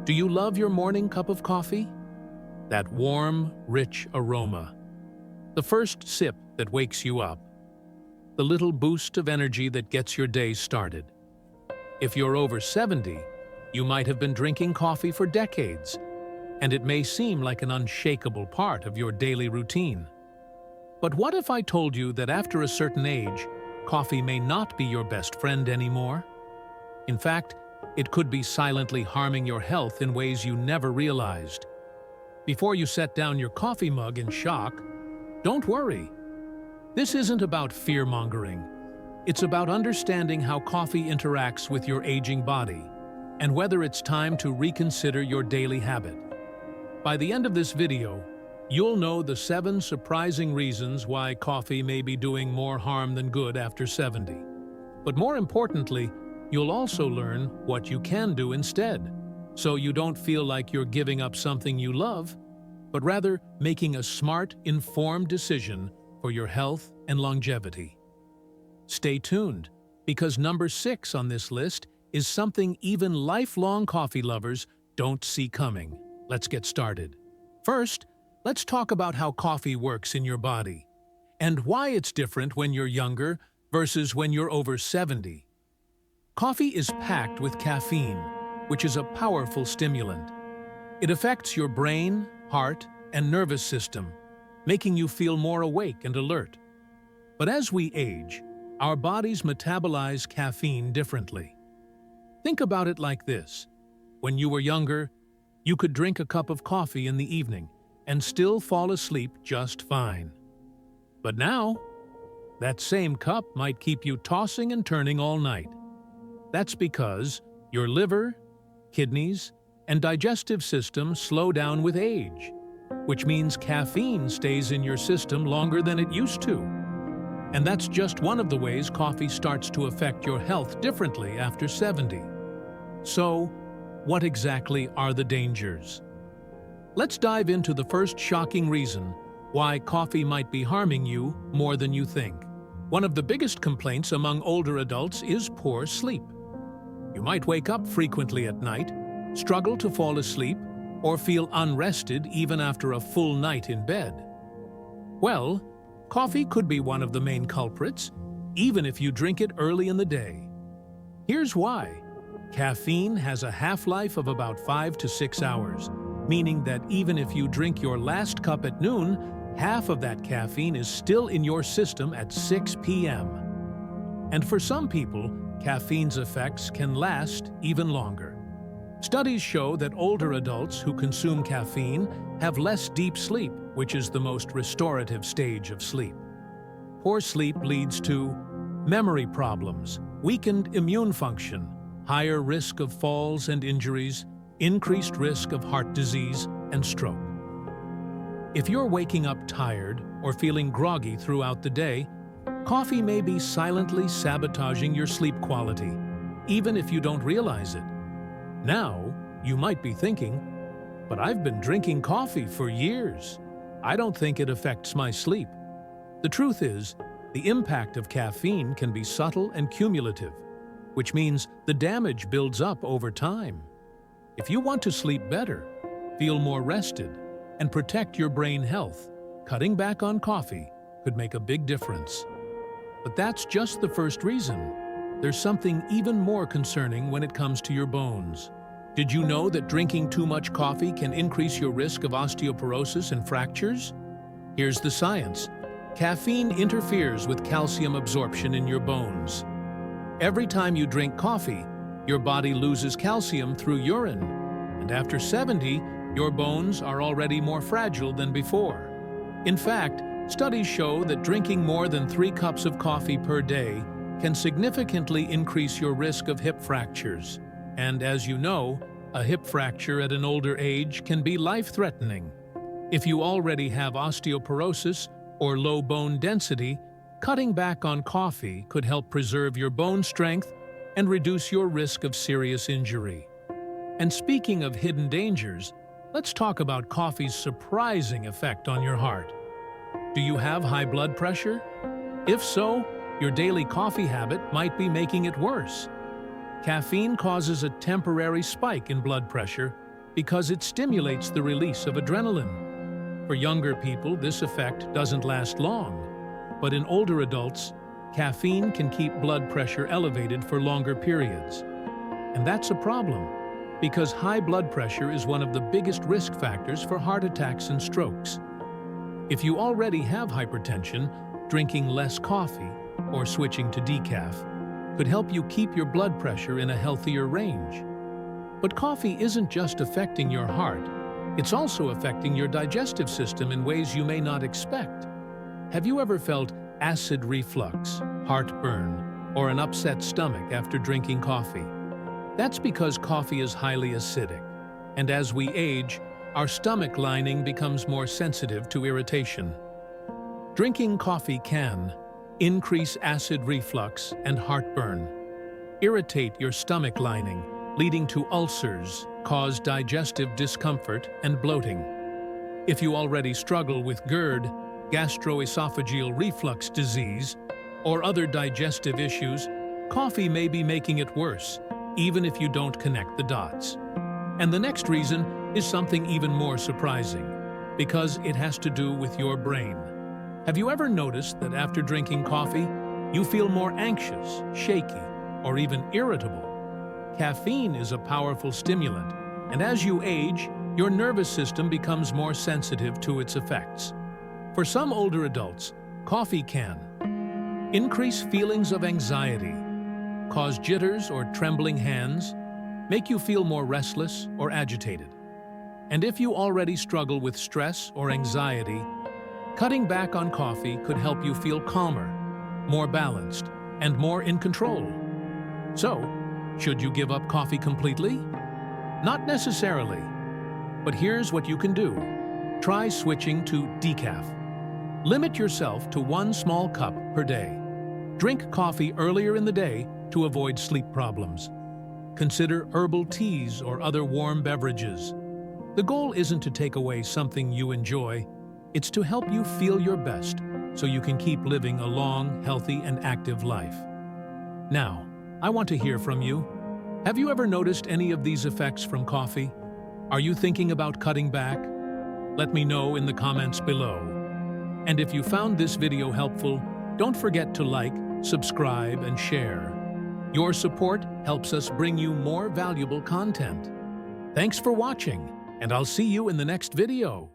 Do you love your morning cup of coffee? That warm, rich aroma. The first sip that wakes you up. The little boost of energy that gets your day started. If you're over 70, you might have been drinking coffee for decades, and it may seem like an unshakable part of your daily routine. But what if I told you that after a certain age, coffee may not be your best friend anymore? In fact, it could be silently harming your health in ways you never realized. Before you set down your coffee mug in shock, don't worry. This isn't about fear-mongering. It's about understanding how coffee interacts with your aging body and whether it's time to reconsider your daily habit. By the end of this video, you'll know the 7 surprising reasons why coffee may be doing more harm than good after 70. But more importantly, you'll also learn what you can do instead, so you don't feel like you're giving up something you love, but rather making a smart, informed decision for your health and longevity. Stay tuned, because number 6 on this list is something even lifelong coffee lovers don't see coming. Let's get started. First, let's talk about how coffee works in your body and why it's different when you're younger versus when you're over 70. Coffee is packed with caffeine, which is a powerful stimulant. It affects your brain, heart, and nervous system, making you feel more awake and alert. But as we age, our bodies metabolize caffeine differently. Think about it like this. When you were younger, you could drink a cup of coffee in the evening and still fall asleep just fine. But now, that same cup might keep you tossing and turning all night. That's because your liver, kidneys, and digestive system slow down with age, which means caffeine stays in your system longer than it used to. And that's just one of the ways coffee starts to affect your health differently after 70. So, what exactly are the dangers? Let's dive into the first shocking reason why coffee might be harming you more than you think. One of the biggest complaints among older adults is poor sleep. You might wake up frequently at night, struggle to fall asleep, or feel unrested even after a full night in bed. Well, coffee could be one of the main culprits, even if you drink it early in the day. Here's why. Caffeine has a half-life of about 5 to 6 hours, meaning that even if you drink your last cup at noon, half of that caffeine is still in your system at 6 p.m. And for some people, caffeine's effects can last even longer. Studies show that older adults who consume caffeine have less deep sleep, which is the most restorative stage of sleep. Poor sleep leads to memory problems, weakened immune function, higher risk of falls and injuries, increased risk of heart disease and stroke. If you're waking up tired or feeling groggy throughout the day, coffee may be silently sabotaging your sleep quality, even if you don't realize it. Now, you might be thinking, but I've been drinking coffee for years. I don't think it affects my sleep. The truth is, the impact of caffeine can be subtle and cumulative, which means the damage builds up over time. If you want to sleep better, feel more rested, and protect your brain health, cutting back on coffee could make a big difference. But that's just the first reason. There's something even more concerning when it comes to your bones. Did you know that drinking too much coffee can increase your risk of osteoporosis and fractures? Here's the science. Caffeine interferes with calcium absorption in your bones. Every time you drink coffee, your body loses calcium through urine. And after 70, your bones are already more fragile than before. In fact, studies show that drinking more than 3 cups of coffee per day can significantly increase your risk of hip fractures. And as you know, a hip fracture at an older age can be life-threatening. If you already have osteoporosis or low bone density, cutting back on coffee could help preserve your bone strength and reduce your risk of serious injury. And speaking of hidden dangers, let's talk about coffee's surprising effect on your heart. Do you have high blood pressure? If so, your daily coffee habit might be making it worse. Caffeine causes a temporary spike in blood pressure, because it stimulates the release of adrenaline. For younger people, this effect doesn't last long, but in older adults, caffeine can keep blood pressure elevated for longer periods. And that's a problem, because high blood pressure is one of the biggest risk factors for heart attacks and strokes. If you already have hypertension, drinking less coffee or switching to decaf could help you keep your blood pressure in a healthier range. But coffee isn't just affecting your heart, it's also affecting your digestive system in ways you may not expect. Have you ever felt acid reflux, heartburn, or an upset stomach after drinking coffee? That's because coffee is highly acidic, and as we age, our stomach lining becomes more sensitive to irritation. Drinking coffee can increase acid reflux and heartburn, irritate your stomach lining, leading to ulcers, cause digestive discomfort and bloating. If you already struggle with GERD, gastroesophageal reflux disease, or other digestive issues, coffee may be making it worse, even if you don't connect the dots. And the next reason is something even more surprising, because it has to do with your brain. Have you ever noticed that after drinking coffee, you feel more anxious, shaky, or even irritable? Caffeine is a powerful stimulant, and as you age, your nervous system becomes more sensitive to its effects. For some older adults, coffee can increase feelings of anxiety, cause jitters or trembling hands, make you feel more restless or agitated. And if you already struggle with stress or anxiety, cutting back on coffee could help you feel calmer, more balanced, and more in control. So, should you give up coffee completely? Not necessarily. But here's what you can do. Try switching to decaf. Limit yourself to 1 small cup per day. Drink coffee earlier in the day to avoid sleep problems. Consider herbal teas or other warm beverages. The goal isn't to take away something you enjoy, it's to help you feel your best so you can keep living a long, healthy, and active life. Now, I want to hear from you. Have you ever noticed any of these effects from coffee? Are you thinking about cutting back? Let me know in the comments below. And if you found this video helpful, don't forget to like, subscribe, and share. Your support helps us bring you more valuable content. Thanks for watching, and I'll see you in the next video.